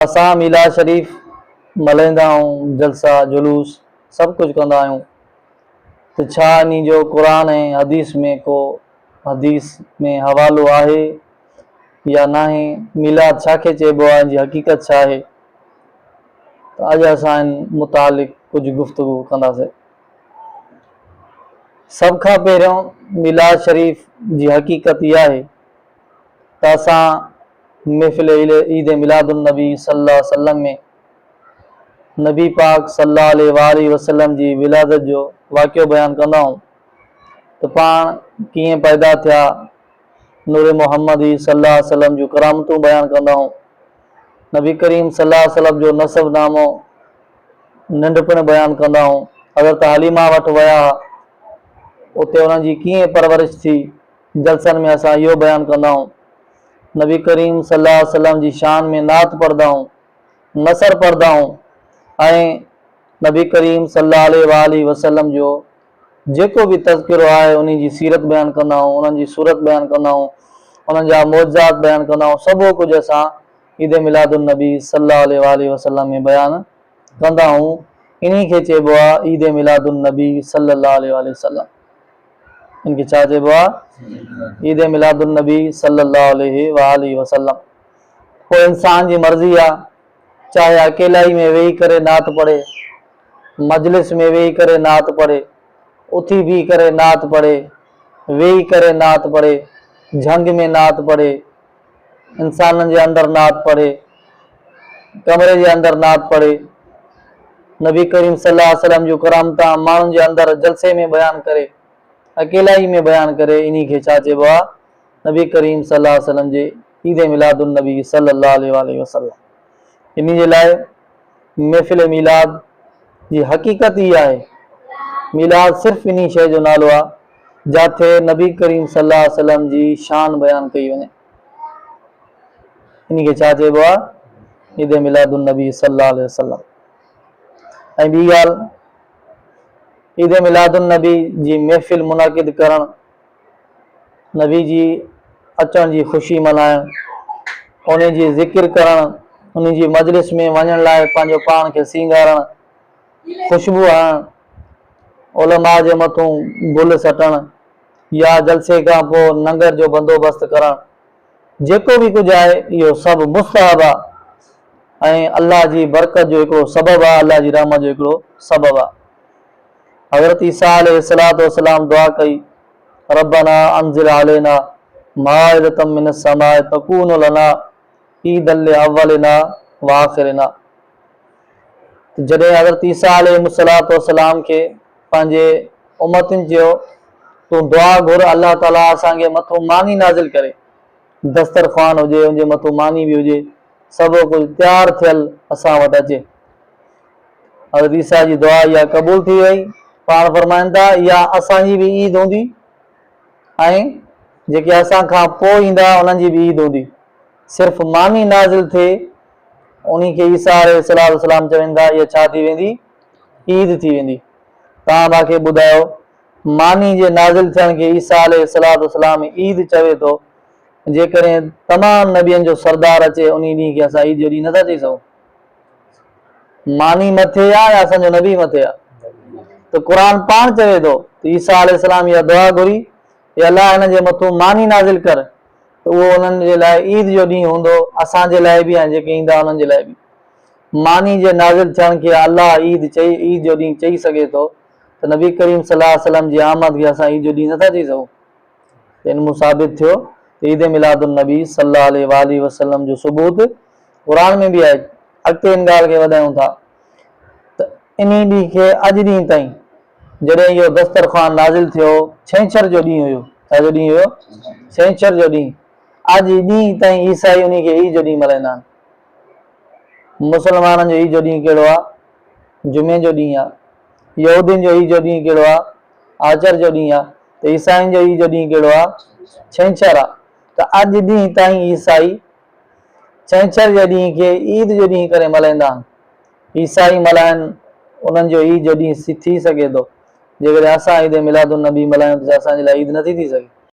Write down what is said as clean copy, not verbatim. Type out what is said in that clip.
असां मीलाद शरीफ़ मल्हाईंदा आहियूं, जलसा जुलूस सभु कुझु कंदा आहियूं। त छा इन जो क़ुरान ऐं हदीस में को हदीस में हवालो आहे या न आहे? मीलाद छा खे चइबो आहे, जी हक़ीक़त छा आहे? त अॼु असां इन मुतालिक़ कुझु गुफ़्तगू कंदासीं। सभ खां पहिरियों मीलाद शरीफ़ जी हक़ीक़त इहा आहे त असां महफ़िल ईद मिलादुन नबी सल्लल्लाहु अलैहि वसल्लम में नबी पाक सल्लल्लाहु अलैहि वसल्लम जी विलादत जो वाक़ियो बयान कंदा आहियूं। त पाण कीअं पैदा थिया, नूर मोहम्मदी सल्लल्लाहु अलैहि वसल्लम जूं करामतूं बयान कंदा आहियूं। नबी करीम सल्लल्लाहु अलैहि वसल्लम जो नसब नामो नंढपण बयान कंदा आहियूं। हज़रत हलीमा वटि विया, उते उन्हनि जी कीअं परवरिश थी, जलसनि में असां इहो बयान कंदा आहियूं। नबी करीम सल्लल्लाहु अलैहि वसल्लम जी शान में नात पढ़ंदा आहियूं, नसर पढ़ंदा आहियूं ऐं नबी करीम सल्लल्लाहु अलैहि वसल्लम जो जेको बि तज़किरो आहे उन जी सीरत बयान कंदा आहियूं, उन्हनि जी सूरत बयान कंदा आहियूं, उन्हनि जा मौजज़ात बयान कंदा आहियूं। सभु कुझु असां ईद मिलादुन नबी सल्लल्लाहु अलैहि वसल्लम में बयान कंदा आहियूं। इन खे चइबो आहे ईद मिलादुन नबी सल्लल्लाहु अलैहि वसल्लम। इनके छा चइबो आहे? ईद मिलादुन नबी सल्लल्लाहु अलैहि वसल्लम। पोइ इंसान जी मर्ज़ी आहे, चाहे अकेलाई में वेही करे नात पढ़े, मजलिस में वेही करे नात पढ़े, उथी भी करे नात पढ़े, वेही करे नात पढ़े, झंग में नात पढ़े, इंसाननि जे अंदर नात पढ़े, कमरे जे अंदर नात पढ़े, नबी करीम सल्लल्लाहु अलैहि वसल्लम जूं करामतां माण्हुनि जे अंदर जलसे में बयान करे, अकेलाई में बयान करे। इन्ही खे छा चइबो आहे? नबी करीम सल्लल्लाहु अलैहि वसल्लम जे ईद मिलादुन नबी सल्लल्लाहु अलैहि वसल्लम। इन जे लाइ महफ़िल मीलाद जी हक़ीक़त ई आहे, मीलाद सिर्फ़ु इन शइ जो नालो आहे जिथे नबी करीम सल्लल्लाहु अलैहि वसल्लम जी शान बयान कई वञे। इन खे छा चइबो आहे? ईद मिलादुन नबी सल्लल्लाहु अलैहि वसल्लम। ऐं ॿी ॻाल्हि, ईद मिलादुन नबी जी महफ़िल मुनाक़िद करणु, नबी जी अचण जी ख़ुशी मल्हाइणु, उन जी ज़िक्र करणु, उन जी मजलिस में वञण लाइ पंहिंजो पाण खे सींगारणु, ख़ुशबू हणणु, उलमा जे मथां गुल सटणु या जलसे खां पोइ लंगर जो बंदोबस्तु करणु, जेको बि कुझु आहे इहो सभु मुस्तहब आहे ऐं अल्लाह जी बरकत जो हिकिड़ो सबबु आहे, अल्लाह जी रहमत जो हिकिड़ो सबबु आहे। हज़रत ईसा अलैहिस्सलाम दुआ कई, रब्बना अंज़िल अलैना माइदतम मिनस समाए तकूनु लना ईदल लिअव्वलिना व आखिरिना। जॾहिं हज़रत ईसा अलैहिस्सलाम खे पंहिंजे उम्मतिन चयो, तूं दुआ घुर, अल्लाह ताला असांखे मथो मानी नाज़िल करे, दस्तरख़्वान हुजे, उनजे मथो मानी बि हुजे, सभु कुझु तयारु थियल असां वटि अचे। हज़रत ईसा जी दुआ इहा क़बूल थी वई। पाण फरमाइनि था इहा असांजी बि ईद हूंदी ऐं जेके असां खां पोइ ईंदा उन्हनि जी बि ईद हूंदी। सिर्फ़ु मानी नाज़िल थिए उन खे ईसा अलैहिस्सलाम चवनि था इहा छा थी वेंदी? ईद थी वेंदी। तव्हां मूंखे ॿुधायो, मानी जे नाज़िल थियण खे ईसा अलैहिस्सलाम ईद चवे थो, जेकॾहिं तमामु नबियनि जो सरदार अचे उन ॾींहुं खे असां ईद जो ॾींहुं नथा चई सघूं? मानी मथे आहे या असांजो नबी मथे आहे? त क़ुर पाण चवे थो त ईसा अलैहिस्सलाम इहा दुआ घुरी, अल्लाह हिन जे मथां मानी नाज़िल कर, त उहो उन्हनि जे लाइ ईद जो ॾींहुं हूंदो, असांजे लाइ बि ऐं जेके ईंदा उन्हनि जे लाइ बि। मानी जे नाज़िल थियण खे अल्लाह ईद जो ॾींहुं चई सघे थो, त नबी करीम सल्लल्लाहु अलैहि वसल्लम जी आमद खे असां ईद जो ॾींहुं नथा चई सघूं। इन मूं साबित थियो त ईद मिलादुन नबी सल्लल्लाहु अलैहि वसल्लम जो सबूत क़ुर में बि आहे। अॻिते इन ॻाल्हि खे वधायूं था त इन ॾींहुं खे अॼु ॾींहुं ताईं, जॾहिं इहो दस्तरख़्वान नाज़िल थियो, छंछर जो ॾींहुं हुयो, छाजो ॾींहुं हुयो? छंछर जो ॾींहुं। अॼु ॾींहुं ताईं ईसाई उन खे ईद जो ॾींहुं मल्हाईंदा आहिनि। मुस्लमाननि जो ईद जो ॾींहुं कहिड़ो आहे? जुमे जो ॾींहुं आहे। यहूदियुनि जो ईद जो ॾींहुं कहिड़ो आहे? आचर जो ॾींहुं आहे। त ईसाइनि जो ईद जो ॾींहुं कहिड़ो आहे? छंछर आहे। त अॼु ॾींहुं ताईं ईसाई छंछर जे ॾींहुं खे ईद जो ॾींहुं करे मल्हाईंदा आहिनि। ईसाई मल्हाइनि, उन्हनि जो ईद जो ॾींहुं थी सघे थो। जेकॾहिं असां ईद मिलादुन नबी मल्हायूं त असांजे लाइ ईद नथी थी सघे।